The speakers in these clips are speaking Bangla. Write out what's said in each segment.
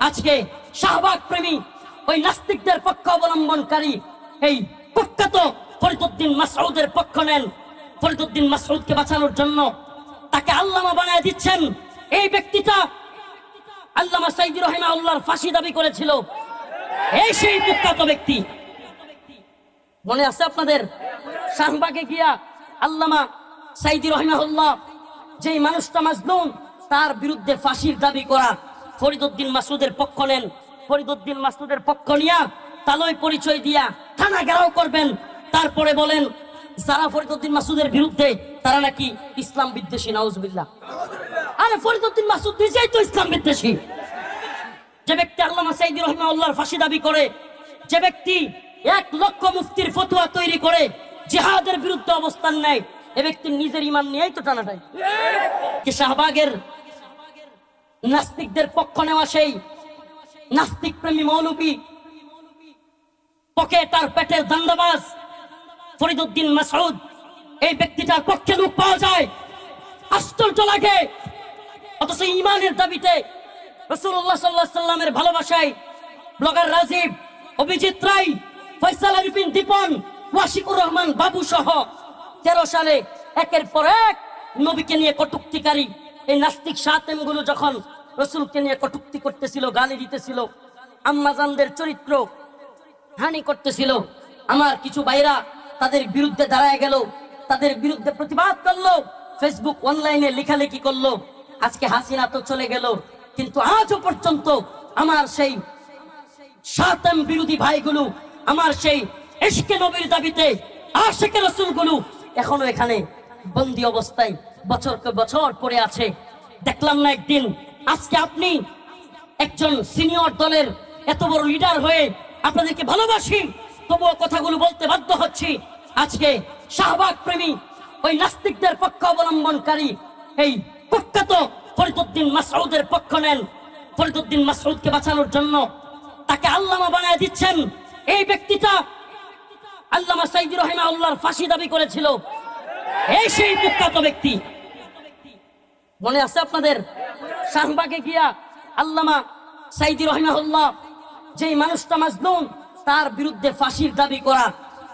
আজকে শাহবাগ প্রেমী ওই নাস্তিকদের পক্ষ অবলম্বনকারী এই কুখ্যাত ফরিদউদ্দিন মাসউদের পক্ষ নেন। ফরিদউদ্দিন মাসউদকে বাঁচানোর জন্য তাকে আল্লামা বানায় দিচ্ছেন। এই ব্যক্তিটা আল্লামা সাইদি রাহিমাহুল্লাহর ফাঁসি দাবি করেছিল। এই সেই কুখ্যাত ব্যক্তি, মনে আছে আপনাদের? শাহবাগে গিয়া আল্লামা সাইদি রাহিমাহুল্লাহ যেই মানুষটা মাজলুম তার বিরুদ্ধে ফাঁসির দাবি করা, ফরিদউদ্দিন মাসউদের পক্ষ নেন। ফরিদউদ্দিন মাসউদের পক্ষ নিয়া তালই পরিচয় দিয়া থানা ঘেরাও করবেন। তারপরে বলেন যারা ফরিদউদ্দিন মাসউদের বিরুদ্ধে তারা নাকি ইসলাম বিদ্বেষী। নাউজুবিল্লাহ। আরে ফরিদউদ্দিন মাসউদ নিজেই তো ইসলাম বিদ্বেষী। যে ব্যক্তি আল্লামা সাইদি রাহিমাহুল্লাহর ফাঁসি দাবি করে, যে ব্যক্তি 1 লক্ষ মুফতির ফতোয়া তৈরি করে জিহাদের বিরুদ্ধে অবস্থান নেয়, এ ব্যক্তির নিজের ঈমান নিয়েই তো টানাটাই। কি শাহবাগের নাস্তিকদের পক্ষ নেওয়া সেই নাস্তিক প্রেমী মৌলবী পকেট আর পেটের দান্দাবাজ ফরিদউদ্দিন মাসউদ, এই ব্যক্তিটার পক্ষে লোক পাওয়া যায়, আশ্চর্য লাগে। অথচ ঈমানের দাবিতে রাসূলুল্লাহ সাল্লাল্লাহু আলাইহি সাল্লামের ভালোবাসায় ব্লগার রাজীব, অভিজিৎ রায়, ফয়সাল আরিফিন দীপন, ওয়াশিকুর রহমান বাবু সহ 13 সালে একের পর এক নবীকে নিয়ে কটূক্তিকারী এই নাস্তিক শাতেমগুলো যখন রাসূলকে নিয়ে কটূক্তি করতেছিল, গালি দিতেছিল, আম্মাজানদের চরিত্র হানি করতেছিল, আমার কিছু ভাইরা তাদের বিরুদ্ধে দাঁড়ায় গেল, তাদের বিরুদ্ধে প্রতিবাদ করলো, ফেসবুক অনলাইনে লেখালেখি করলো। আজকে হাসিনা তো চলে গেল, কিন্তু আজও পর্যন্ত আমার সেই শাতেম বিরোধী ভাইগুলো, আমার সেই ইশকে নবীর দাবিতে আশিকে রাসূলগুলো এখনো এখানে বন্দী অবস্থায় বছরকে বছর পড়ে আছে। দেখলাম না একদিন, আজকে আপনি একজন সিনিয়র দলের এত বড় লিডার হয়ে আপনাদেরকে ভালোবাসি, তবুও কথাগুলো বলতে বাধ্য হচ্ছি। আজকে শাহবাগ প্রেমী ওই নাস্তিকদের পক্ষ অবলম্বনকারী এই কুখ্যাত ফরিদউদ্দিন মাসউদের পক্ষ নেন। ফরিদউদ্দিন মাসউদকে বাঁচানোর জন্য তাকে আল্লামা বানায় দিচ্ছেন। এই ব্যক্তিটা আল্লামা সাইদি রাহিমাহুল্লাহর ফাঁসি দাবি করেছিল। এই সেই কুখ্যাত ব্যক্তি, মনে আছে আপনাদের? শাহবাগে গিয়া আল্লামা সাইদি রাহিমাহুল্লাহ যেই মানুষটা মাজলুম তার বিরুদ্ধে ফাঁসির দাবি করা,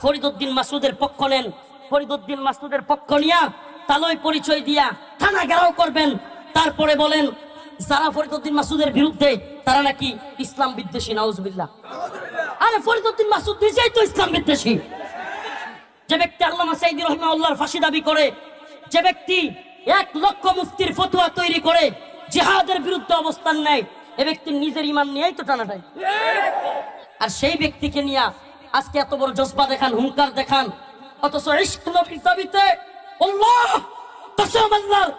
ফরিদউদ্দিন মাসউদের পক্ষ নেন। ফরিদউদ্দিন মাসউদের পক্ষ নিয়া তালই পরিচয় দিয়া থানা ঘেরাও করবেন। তারপরে বলেন যারা ফরিদউদ্দিন মাসউদের বিরুদ্ধে তারা নাকি ইসলাম বিদ্বেষী। নাউজুবিল্লাহ। আরে ফরিদউদ্দিন মাসউদ নিজেই তো ইসলাম বিদ্বেষী। যে ব্যক্তি আল্লামা সাইদি রাহিমাহুল্লাহর ফাঁসি দাবি করে, যে ব্যক্তি 1 লক্ষ মুফতির ফতোয়া তৈরি করে জিহাদের বিরুদ্ধে অবস্থান নেয়, এ ব্যক্তির নিজের ঈমান নিয়েই তো টানাটাই। আর সেই ব্যক্তিকে নিয়ে আজকে এত বড় জজবা দেখান, হুঙ্কার দেখান, অথচ ইশক নবীর দাবিতে আল্লাহ কসম আল্লাহর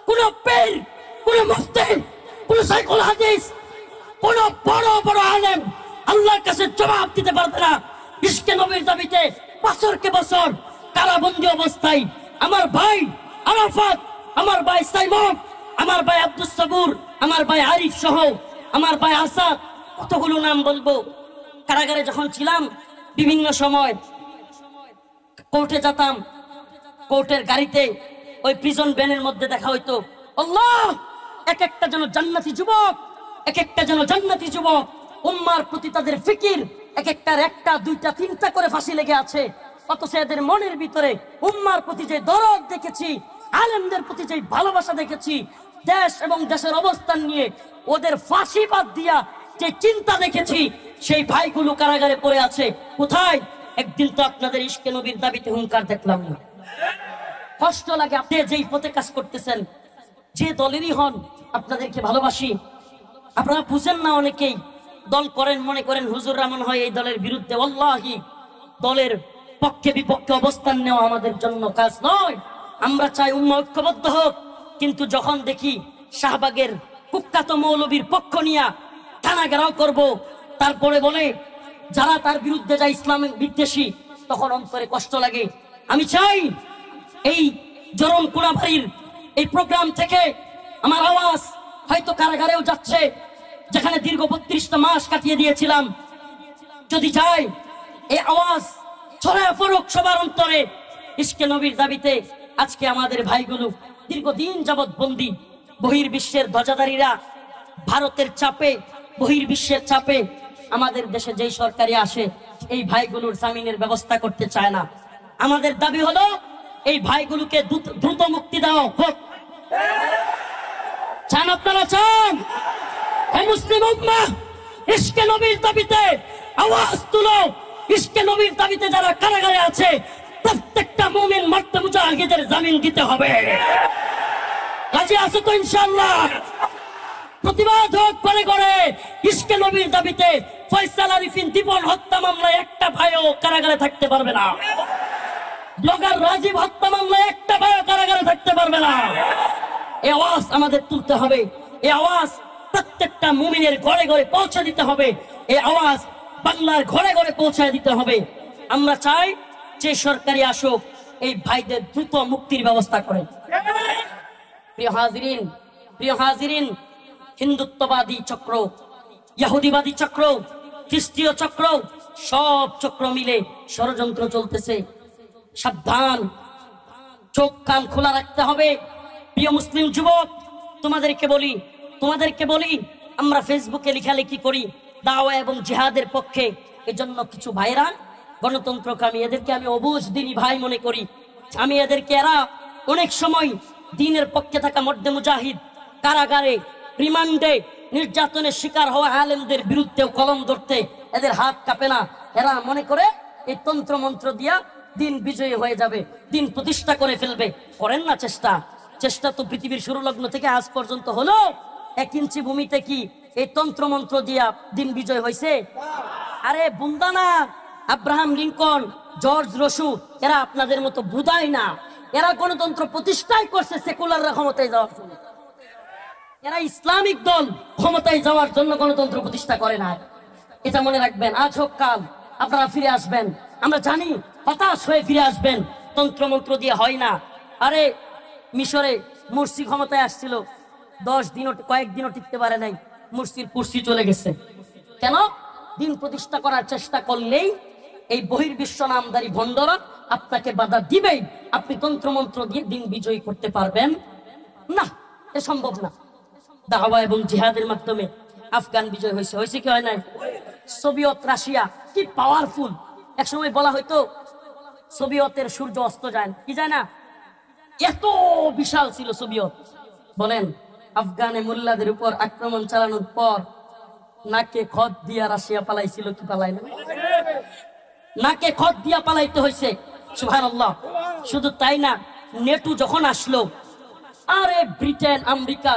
কোন পীর, কোন মুফতি, কোন শাইখুল হাদিস, কোন বড় বড় আলেম আল্লাহর কাছে জবাব দিতে পারবে না। ইশক নবীর দাবিতে বছরকে বছর কারাবন্দী অবস্থায় আমার ভাই আরাফাত, আমার ভাই সাইমন, আমার ভাই আব্দুস সাবুর, আমার ভাই আরিফ সহ আমার ভাই আসাদ, কতগুলো নাম বলবো। কারাগারে যখন ছিলাম বিভিন্ন সময় কোর্টে যেতাম, কোর্টের গাড়িতে ওই প্রিজন ভ্যানের মধ্যে দেখা হইতো আল্লাহ এক একটা যেন জান্নাতি যুবক, এক একটা যেন জান্নাতি যুবক, উম্মার প্রতি তাদের ফিকির, এক একটার 1টা 2টা 3টা করে ফাঁসি লেগে আছে। অথচ এদের মনের ভিতরে উম্মার প্রতি যে দরদ দেখেছি, আলেমদের প্রতি যে ভালোবাসা দেখেছি, দেশ এবং দেশের অবস্থান নিয়ে ওদের ফাঁসি বাদ দিয়া যে চিন্তা দেখেছি, সেই ভাইগুলো কারাগারে পড়ে আছে। কোথায়? একদিন তো আপনাদের ইশকে নবীর দাবিতে হুঙ্কার দেখলাম না। কষ্ট লাগে। আপনি যেই পথে কাজ করতেছেন, যে দলেরই হন, আপনাদেরকে ভালোবাসি। আপনারা বুঝেন না, অনেকেই দল করেন, মনে করেন হুজুররা মনে হয় এই দলের বিরুদ্ধে। ওয়াল্লাহি দলের পক্ষে বিপক্ষে অবস্থান নেওয়া আমাদের জন্য কাজ নয়। আমরা চাই উম্মাহ ঐক্যবদ্ধ হোক। কিন্তু যখন দেখি শাহবাগের কুখ্যাত মৌলবীর পক্ষ নিয়া থানা ঘেরাও করবো, তারপরে বলে যারা তার বিরুদ্ধে যায় ইসলাম বিদ্বেষী, তখন অন্তরে কষ্ট লাগে। আমি চাই এই জরন কোনাবাড়ির এই প্রোগ্রাম থেকে আমার আওয়াজ হয়তো কারাগারেও যাচ্ছে, যেখানে দীর্ঘ 32টা মাস কাটিয়ে দিয়েছিলাম। যদি চাই এই আওয়াজ ছড়ায় পড়ুক সবার অন্তরে। ইশকে নবীর দাবিতে আজকে আমাদের ভাইগুলো দীর্ঘদিন যাবৎ বন্দী। বহির্বিশ্বের ধ্বজাধারীরা ভারতের চাপে বহির্বিশ্বের চাপে আমাদের দেশে যেই সরকারি আসে এই ভাইগুলোর জামিনের ব্যবস্থা করতে চায় না। আমাদের দাবি হলো এই ভাইগুলোকে দ্রুত মুক্তি দেওয়া হোক। চান আপনারা? চান? হে মুসলিম উম্মাহ, ইশকে নবীর দাবিতে আওয়াজ তুলো। ইশকে নবীর দাবিতে যারা কারাগারে আছে প্রত্যেকটা মুমিন মারতে মুজাহিদের জামিন দিতে হবে। রাজি আছো তো ইনশাআল্লাহ? প্রতিবাদ হোক করে করে। ইশকে নবীর দাবিতে ফয়সাল আরিফিন দীপন হত্যা মামলায় একটা ভাইও কারাগারে থাকতে পারবে না। ব্লগার রাজীব হত্যা মামলায় একটা ভাইও কারাগারে থাকতে পারবে না। এই আওয়াজ আমাদের তুলতে হবে। এই আওয়াজ প্রত্যেকটা মুমিনের ঘরে ঘরে পৌঁছে দিতে হবে। এই আওয়াজ বাংলার ঘরে ঘরে পৌঁছায় দিতে হবে। আমরা চাই যে সরকারি আসুক এই ভাইদের দ্রুত মুক্তির ব্যবস্থা করেন। প্রিয় হাজিরিন, হিন্দুত্ববাদী চক্র, ইহুদিবাদী চক্র, খ্রিস্টীয় চক্র, সব চক্র মিলে ষড়যন্ত্র চলতেছে। সাবধান, চোখ কান খোলা রাখতে হবে। প্রিয় মুসলিম যুবক, তোমাদেরকে বলি আমরা ফেসবুকে লেখালেখি করি দাওয়া এবং জিহাদের পক্ষে। এজন্য কিছু ভাইরা গণতন্ত্রকামী, এদেরকে আমি অবুঝ দিনী ভাই মনে করি। আমি এরা অনেক সময় দ্বীনের পক্ষে থাকা মর্দে মুজাহিদ, কারাগারে রিমান্ডে নির্যাতনের শিকার হওয়া আলেমদের বিরুদ্ধেও কলম ধরতে এদের হাত কাঁপে না। এরা মনে করে এই তন্ত্র মন্ত্র দিয়া দিন বিজয়ী হয়ে যাবে, দিন প্রতিষ্ঠা করে ফেলবে। করেন না চেষ্টা তো পৃথিবীর শুরু লগ্ন থেকে আজ পর্যন্ত হলো? 1 ইঞ্চি ভূমিতে কি এই তন্ত্র মন্ত্র দিয়া দিন বিজয় হয়েছে? আরে বুন্দা না, আব্রাহাম লিঙ্কন, জর্জ রসু, এরা আপনাদের মতো বুদায় না। এরা গণতন্ত্র প্রতিষ্ঠাই করছে সেকুলাররা ক্ষমতায় যাওয়ার জন্য। এরা ইসলামিক দল ক্ষমতায় যাওয়ার জন্য গণতন্ত্র প্রতিষ্ঠা করে না। এটা মনে রাখবেন। আজ হোক কাল আপনারা ফিরে আসবেন। আমরা জানি হতাশ হয়ে ফিরে আসবেন। তন্ত্র মন্ত্র দিয়ে হয় না। আরে মিশরে মুরসি ক্ষমতায় আসছিল, 10 দিনও কয়েকদিনও টিকতে পারে নাই, মুরসির কুরসি চলে গেছে। কেন? দিন প্রতিষ্ঠা করার চেষ্টা করলেই এই বহির্বিশ্ব নামদারি ভণ্ডরা আপনাকে বাধা দিবেই। আপনি তন্ত্রমন্ত্র দিয়ে দিন বিজয়ী করতে পারবেন না, এ সম্ভব না। দাওয়া এবং জিহাদের মাধ্যমে আফগান বিজয় হয়েছে কি হয় নাই? সোভিয়েত রাশিয়া কি পাওয়ারফুল! একসময় বলা হয়তো সোভিয়েতের সূর্য অস্ত যায়, কি যায় না, এত বিশাল ছিল সোভিয়েত। বলেন, আফগানে মোল্লাদের উপর আক্রমণ চালানোর পর নাকে খত দিয়া রাশিয়া পালাইছিল কি পালাই না? নাকে খত দিয়া পালাইতে হয়েছে। সুবহানাল্লাহ। শুধু তাই না, নেটো যখন আসলো, আরে Britain, America,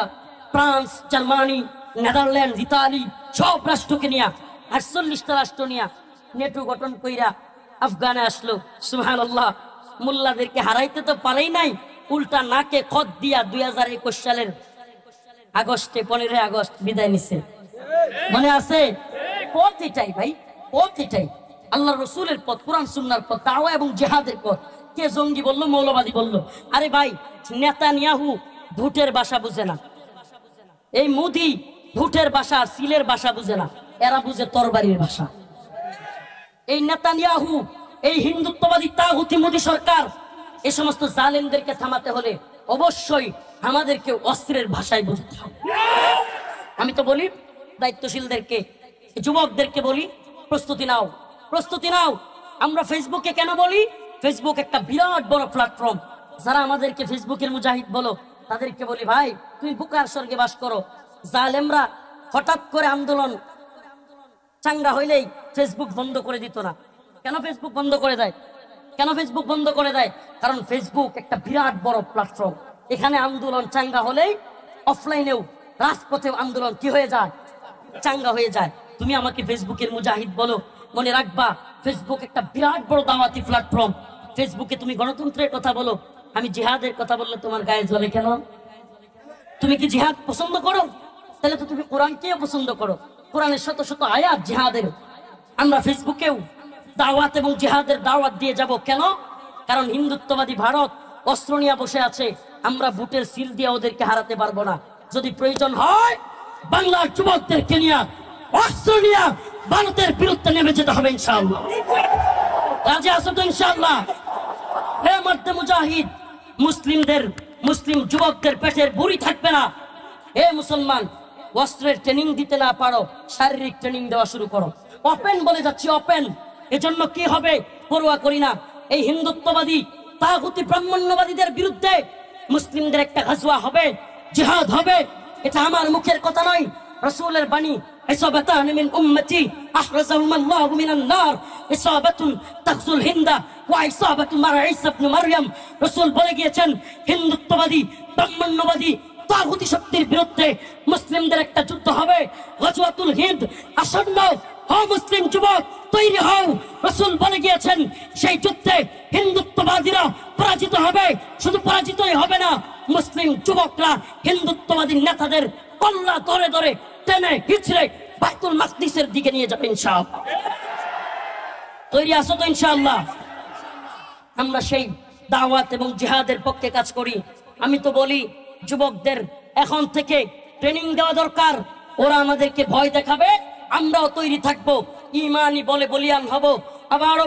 France, Germany, Netherland, Italy সব রাষ্ট্রকে নিয়ে 48টা রাষ্ট্র নিয়ে নেটো গঠন কইরা আফগানে আসলো। সুবহানাল্লাহ। মোল্লাদেরকে হারাইতে তো পারেই নাই, উল্টা নাকে খত দিয়া 2021 সালের আগস্টে 15 আগস্ট বিদায় নিছে। মনে আছে? পথ এটাই ভাই, পথ এটাই। আল্লাহ রসুলের পথ, কোরআন সুন্নাহর পথ, দাওয়া এবং জিহাদের পথ। কে জঙ্গি বললো, মৌলবাদী বললো? আরে ভাই, নেতানিয়াহু ভুটের ভাষা বুঝে না, এই মোদি ভুটের ভাষা, সিলের ভাষা বুঝে না, এরা বুঝে তরবারির ভাষা। এই নেতানিয়াহু, এই হিন্দুত্ববাদী তাগুতি মোদি সরকার, এই সমস্ত জালেমদেরকে থামাতে হলে অবশ্যই আমাদেরকে অস্ত্রের ভাষায় বুঝতে হবে। আমি তো বলি দায়িত্বশীলদেরকে, যুবকদেরকে বলি, প্রস্তুতি নাও, প্রস্তুতি নাও। আমরা ফেসবুকে কেন বলি? ফেসবুক একটা বিরাট বড় প্ল্যাটফর্ম। যারা আমাদেরকে ফেসবুকের মুজাহিদ বলো, তাদেরকে বলি, ভাই তুমি বুকার স্বর্গে বাস করো। জালেমরা হঠাৎ করে আন্দোলন চাঙ্গা হইলেই ফেসবুক বন্ধ করে দিত না। কেন ফেসবুক বন্ধ করে দেয়? কেন ফেসবুক বন্ধ করে দেয়? কারণ ফেসবুক একটা বিরাট বড় প্ল্যাটফর্ম। এখানে আন্দোলন চাঙ্গা হলেই অফলাইনেও রাজপথেও আন্দোলন কি হয়ে যায়? চাঙ্গা হয়ে যায়। তুমি আমাকে ফেসবুকের মুজাহিদ বলো, মনে রাখবা ফেসবুক একটা বিরাট বড় দাওয়াতি প্ল্যাটফর্ম। ফেসবুকে তুমি গণতন্ত্রের কথা বলো, আমি জিহাদের কথা বললে তোমার গায়ে জ্বলে কেন? তুমি কি জিহাদ পছন্দ করো? তাহলে তো তুমি কোরআনকেও পছন্দ করো। কোরআনের শত শত আয়াত জিহাদের। আমরা ফেসবুকেও দাওয়াত এবং জিহাদের দাওয়াত দিয়ে যাব। কেন? কারণ হিন্দুত্ববাদী ভারত অস্ত্র নিয়ে বসে আছে। আমরা বুটের সিল দিয়ে ওদেরকে হারাতে পারবো না। যদি প্রয়োজন হয় বাংলার যুবকদেরকে নিয়ে অস্ত্র নিয়ে ভারতের বিরুদ্ধে নেমে যেতে হবে ইনশাআল্লাহ। রাজি আছো তো ইনশাআল্লাহ? হে মর্দে মুজাহিদ, মুসলিম যুবকদের পেটের বুড়ি থাকবে না। হে মুসলমান, অস্ত্রের ট্রেনিং দিতে না পারো, শারীরিক ট্রেনিং দেওয়া শুরু করো। ওপেন বলে যাচ্ছি, ওপেন। এজন্য কি হবে পরোয়া করি না। এই হিন্দুত্ববাদী তাগুতি ব্রাহ্মণ্যবাদীদের বিরুদ্ধে মুসলিমদের একটা গাজওয়া হবে, জিহাদ হবে। এটা আমার মুখের কথা নয়, রাসূলের বাণী। ইসাবাতান মিন উম্মতি আহরাজাহুম আল্লাহু মিনান নার, ইসাবাতুন তাগজুল হিন্দা ওয়া ইসাবাতু মার ঈসা ইবনে মারইয়াম। রাসূল বলে গিয়েছেন, হিন্দুত্ববাদী ব্রাহ্মণ্যবাদী তাগুতি শক্তির বিরুদ্ধে মুসলিমদের একটা যুদ্ধ হবে, গাজওয়াতুল হিন্দ আসন্ন। হও মুসলিম যুবক, তৈরি হও। রাসূল বলে গিয়েছেন, সেই যুদ্ধে হিন্দুত্ববাদীরা পরাজিত হবে। শুধু পরাজিতই হবে না, মুসলিম যুবকরা হিন্দুত্ববাদী নেতাদের কল্লা ধরে ধরে টেনে হিচড়ে বাইতুল মাকদিসের দিকে নিয়ে যাবে ইনশাআল্লাহ। তৈরি আছো তো ইনশাআল্লাহ? আমরা সেই দাওয়াত এবং জিহাদের পক্ষে কাজ করি। আমি তো বলি যুবকদের এখন থেকে ট্রেনিং দেওয়া দরকার। ওরা আমাদেরকে ভয় দেখাবে, আমরাও তৈরি থাকবো, ইমানি বলে বলিয়ান হব। আবারও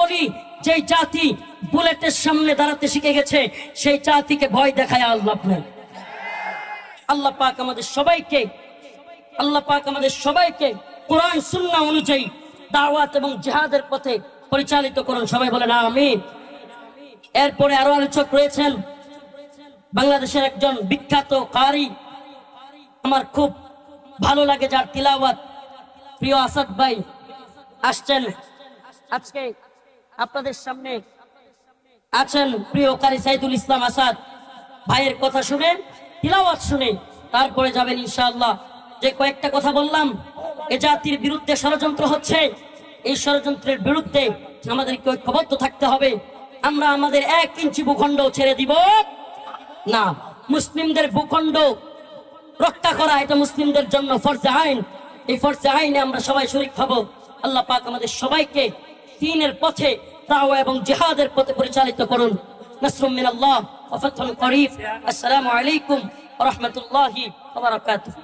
বলি যেই জাতি বুলেটের সামনে দাঁড়াতে শিখে গেছে, সেই জাতিকে ভয় দেখায় আল্লাহ নেই। আল্লাহ পাক আমাদের সবাইকে কোরআন সুন্নাহ অনুযায়ী দাওয়াত এবং জিহাদের পথে পরিচালিত করুন। সবাই বলেন আমিন। এরপরে আরো আলোচক রয়েছেন বাংলাদেশের একজন বিখ্যাত কারি, আমার খুব ভালো লাগে যার তিলাওয়াত, প্রিয় আসাদ ভাই আসছেন আজকে আপনাদের সামনে। আছেন প্রিয় কারি সাইদুল ইসলাম আসাদ ভাইয়ের কথা শুনে, তিলাওয়াত শুনে তারপরে যাবেন ইনশাআল্লাহ। যে কয়েকটা কথা বললাম, এ জাতির বিরুদ্ধে ষড়যন্ত্র হচ্ছে, এই ষড়যন্ত্রের বিরুদ্ধে আমাদেরকে ঐক্যবদ্ধ থাকতে হবে। আমরা আমাদের 1 ইঞ্চি ভূখণ্ড ছেড়ে দিব না। মুসলিমদের ভূখণ্ড রক্ষা করা এটা মুসলিমদের জন্য ফরজে আইন। এই ফরজে আইনে আমরা সবাই শরীক হব। আল্লাহ পাক আমাদের সবাইকে দ্বীনের পথে, দাওয়া এবং জিহাদের পথে পরিচালিত করুন। নাসরুম মিনাল্লাহ ওয়া ফাতহুন করিব। আসসালামু আলাইকুম ওয়া রাহমাতুল্লাহি ওয়া বারাকাতুহু।